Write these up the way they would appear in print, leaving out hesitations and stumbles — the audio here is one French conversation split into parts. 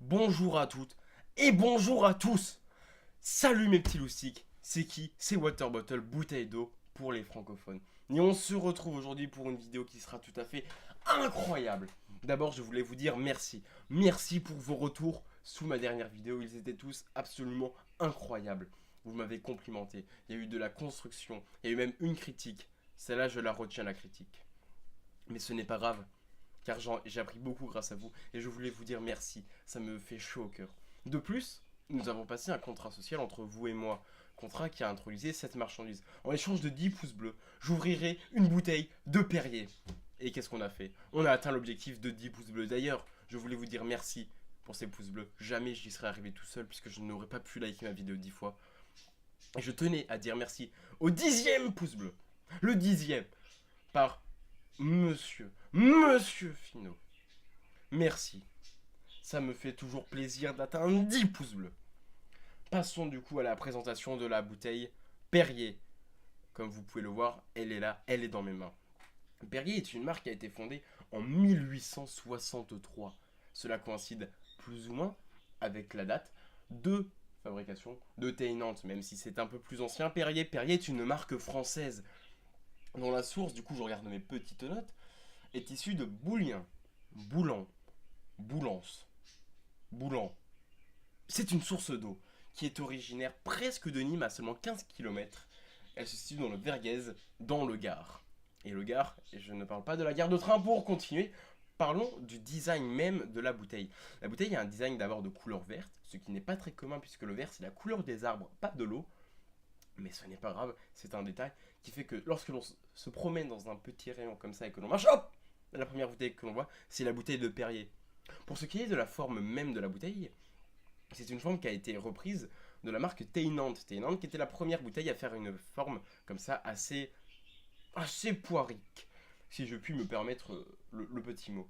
bonjour à toutes et bonjour à tous. Salut mes petits loustiques, c'est qui? C'est Water Bottle, bouteille d'eau pour les francophones. Et on se retrouve aujourd'hui pour une vidéo qui sera tout à fait incroyable. D'abord, je voulais vous dire merci. Merci pour vos retours sous ma dernière vidéo, ils étaient tous absolument incroyables. Vous m'avez complimenté, il y a eu de la construction, il y a eu même une critique. Celle-là, je la retiens, la critique. Mais ce n'est pas grave, car j'ai appris beaucoup grâce à vous et je voulais vous dire merci, ça me fait chaud au cœur. De plus, nous avons passé un contrat social entre vous et moi, contrat qui a introduit cette marchandise. En échange de 10 pouces bleus, j'ouvrirai une bouteille de Perrier. Et qu'est-ce qu'on a fait? On a atteint l'objectif de 10 pouces bleus. D'ailleurs, je voulais vous dire merci pour ces pouces bleus. Jamais j'y serais arrivé tout seul puisque je n'aurais pas pu liker ma vidéo 10 fois. Et je tenais à dire merci au 10e pouce bleu. Le 10e par Monsieur Finot. Merci. Ça me fait toujours plaisir d'atteindre 10 pouces bleus. Passons du coup à la présentation de la bouteille Perrier. Comme vous pouvez le voir, elle est là, elle est dans mes mains. Perrier est une marque qui a été fondée en 1863. Cela coïncide plus ou moins avec la date de fabrication de thé Nantes, même si c'est un peu plus ancien. Perrier est une marque française dont la source, du coup je regarde mes petites notes, est issue de Boulien, Boulan, Boulance, Boulan. C'est une source d'eau qui est originaire presque de Nîmes à seulement 15 km. Elle se situe dans le Vergès, dans le Gard. Et le Gard, et je ne parle pas de la gare de train pour continuer, parlons du design même de la bouteille. La bouteille a un design d'abord de couleur verte, ce qui n'est pas très commun puisque le vert c'est la couleur des arbres, pas de l'eau. Mais ce n'est pas grave, c'est un détail qui fait que lorsque l'on se promène dans un petit rayon comme ça et que l'on marche, hop, la première bouteille que l'on voit, c'est la bouteille de Perrier. Pour ce qui est de la forme même de la bouteille, c'est une forme qui a été reprise de la marque Teinante. Teinante qui était la première bouteille à faire une forme comme ça assez poirique, si je puis me permettre le petit mot.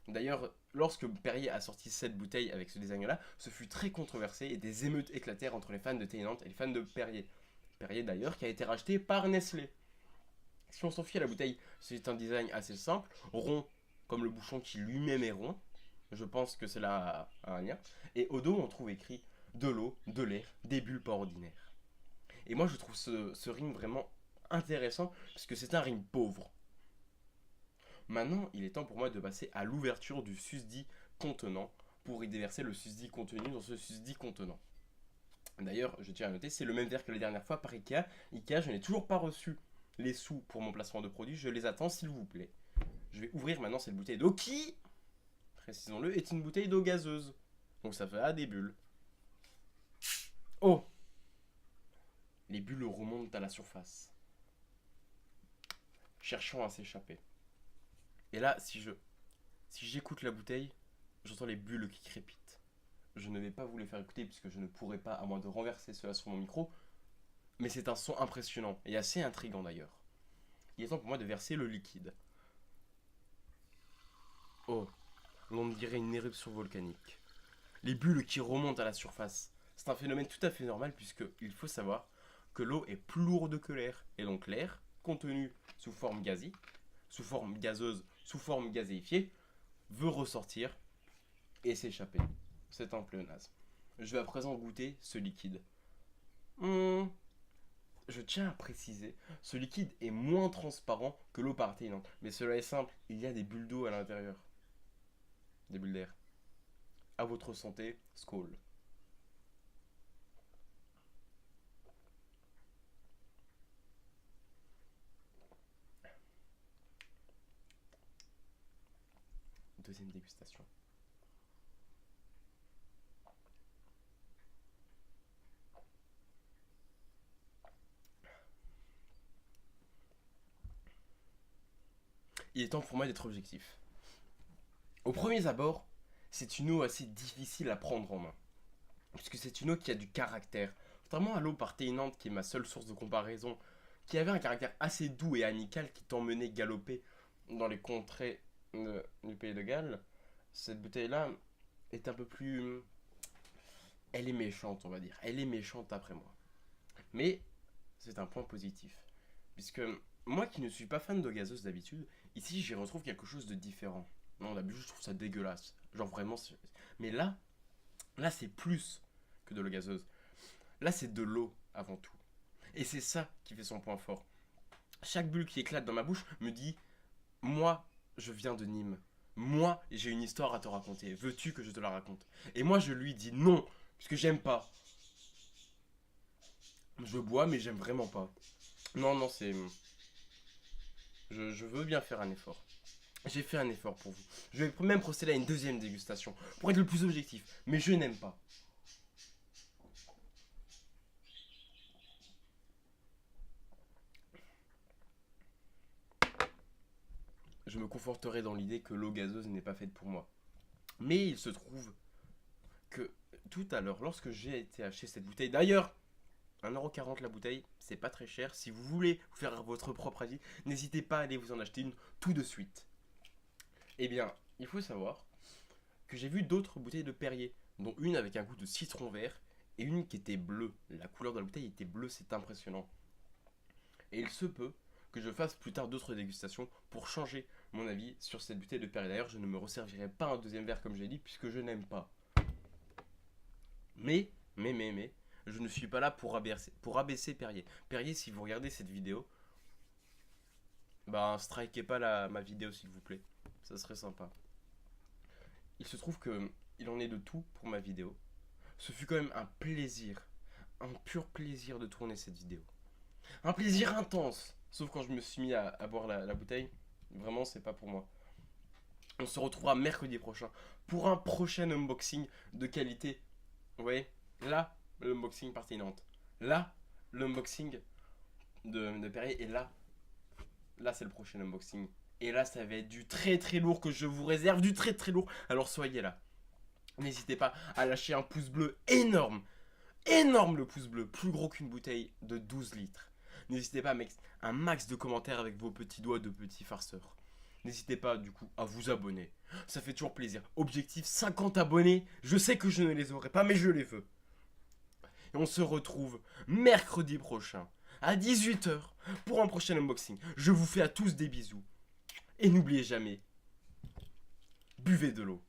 D'ailleurs, lorsque Perrier a sorti cette bouteille avec ce design-là, ce fut très controversé et des émeutes éclatèrent entre les fans de Teinante et les fans de Perrier. Perrier d'ailleurs qui a été racheté par Nestlé. Si on s'en fie à la bouteille, c'est un design assez simple, rond comme le bouchon qui lui-même est rond. Je pense que cela a un lien. Et au dos, on trouve écrit de l'eau, de l'air, des bulles pas ordinaires. Et moi, je trouve ce rime vraiment intéressant parce que c'est un rime pauvre. Maintenant, il est temps pour moi de passer à l'ouverture du susdit contenant pour y déverser le susdit contenu dans ce susdit contenant. D'ailleurs, je tiens à noter, c'est le même verre que la dernière fois par Ikea. Ikea, je n'ai toujours pas reçu les sous pour mon placement de produit, je les attends s'il vous plaît. Je vais ouvrir maintenant cette bouteille d'eau qui, précisons-le, est une bouteille d'eau gazeuse. Donc ça fait des bulles. Oh! Les bulles remontent à la surface, cherchant à s'échapper. Et là, si j'écoute la bouteille, j'entends les bulles qui crépitent. Je ne vais pas vous les faire écouter puisque je ne pourrai pas, à moins de renverser cela sur mon micro. Mais c'est un son impressionnant et assez intriguant d'ailleurs. Il est temps pour moi de verser le liquide. Oh, l'on dirait une éruption volcanique. Les bulles qui remontent à la surface. C'est un phénomène tout à fait normal puisque il faut savoir que l'eau est plus lourde que l'air. Et donc l'air, contenu sous forme gazique, sous forme gazeuse, sous forme gazéifiée, veut ressortir et s'échapper. C'est un pléonasme. Je vais à présent goûter ce liquide. Je tiens à préciser, ce liquide est moins transparent que l'eau parthénante. Mais cela est simple, il y a des bulles d'eau à l'intérieur. Des bulles d'air. À votre santé, skål. Deuxième dégustation. Il est temps pour moi d'être objectif. Au premier abord, c'est une eau assez difficile à prendre en main. Puisque c'est une eau qui a du caractère. Contrairement à l'eau parthénante, qui est ma seule source de comparaison, qui avait un caractère assez doux et amical qui t'emmenait galoper dans les contrées du pays de Galles, cette bouteille-là est un peu plus... Elle est méchante, on va dire. Elle est méchante après moi. Mais c'est un point positif. Puisque moi qui ne suis pas fan de gazeuse d'habitude, ici j'y retrouve quelque chose de différent. Non, d'habitude je trouve ça dégueulasse. Genre vraiment... Mais là, Là, c'est plus que de l'eau gazeuse. Là, c'est de l'eau avant tout. Et c'est ça qui fait son point fort. Chaque bulle qui éclate dans ma bouche me dit, moi, je viens de Nîmes. Moi, j'ai une histoire à te raconter. Veux-tu que je te la raconte? Et moi, je lui dis non, puisque j'aime pas. Je bois, mais j'aime vraiment pas. Non, non, c'est... Je veux bien faire un effort. J'ai fait un effort pour vous. Je vais même procéder à une deuxième dégustation, pour être le plus objectif. Mais je n'aime pas. Je me conforterai dans l'idée que l'eau gazeuse n'est pas faite pour moi. Mais il se trouve que tout à l'heure, lorsque j'ai été acheter cette bouteille, d'ailleurs, 1,40€ la bouteille, c'est pas très cher. Si vous voulez vous faire votre propre avis, n'hésitez pas à aller vous en acheter une tout de suite. Eh bien, il faut savoir que j'ai vu d'autres bouteilles de Perrier, dont une avec un goût de citron vert et une qui était bleue. La couleur de la bouteille était bleue, c'est impressionnant. Et il se peut que je fasse plus tard d'autres dégustations pour changer mon avis sur cette bouteille de Perrier. D'ailleurs, je ne me resservirai pas un deuxième verre comme j'ai dit, puisque je n'aime pas. Mais, je ne suis pas là pour abaisser Perrier. Perrier, si vous regardez cette vidéo, bah, strikez pas ma vidéo s'il vous plaît. Ça serait sympa. Il se trouve que il en est de tout pour ma vidéo. Ce fut quand même un plaisir, un pur plaisir de tourner cette vidéo. Un plaisir intense. Sauf quand je me suis mis à boire la bouteille. Vraiment, c'est pas pour moi. On se retrouvera mercredi prochain pour un prochain unboxing de qualité. Vous voyez, là, l'unboxing partie Nantes. Là, l'unboxing de Perrier. Et là, c'est le prochain unboxing. Et là, ça va être du très très lourd que je vous réserve. Du très très lourd. Alors soyez là. N'hésitez pas à lâcher un pouce bleu énorme. Énorme le pouce bleu. Plus gros qu'une bouteille de 12 litres. N'hésitez pas à mettre un max de commentaires avec vos petits doigts de petits farceurs. N'hésitez pas du coup à vous abonner. Ça fait toujours plaisir. Objectif 50 abonnés. Je sais que je ne les aurai pas, mais je les veux. Et on se retrouve mercredi prochain à 18h pour un prochain unboxing. Je vous fais à tous des bisous. Et n'oubliez jamais, buvez de l'eau.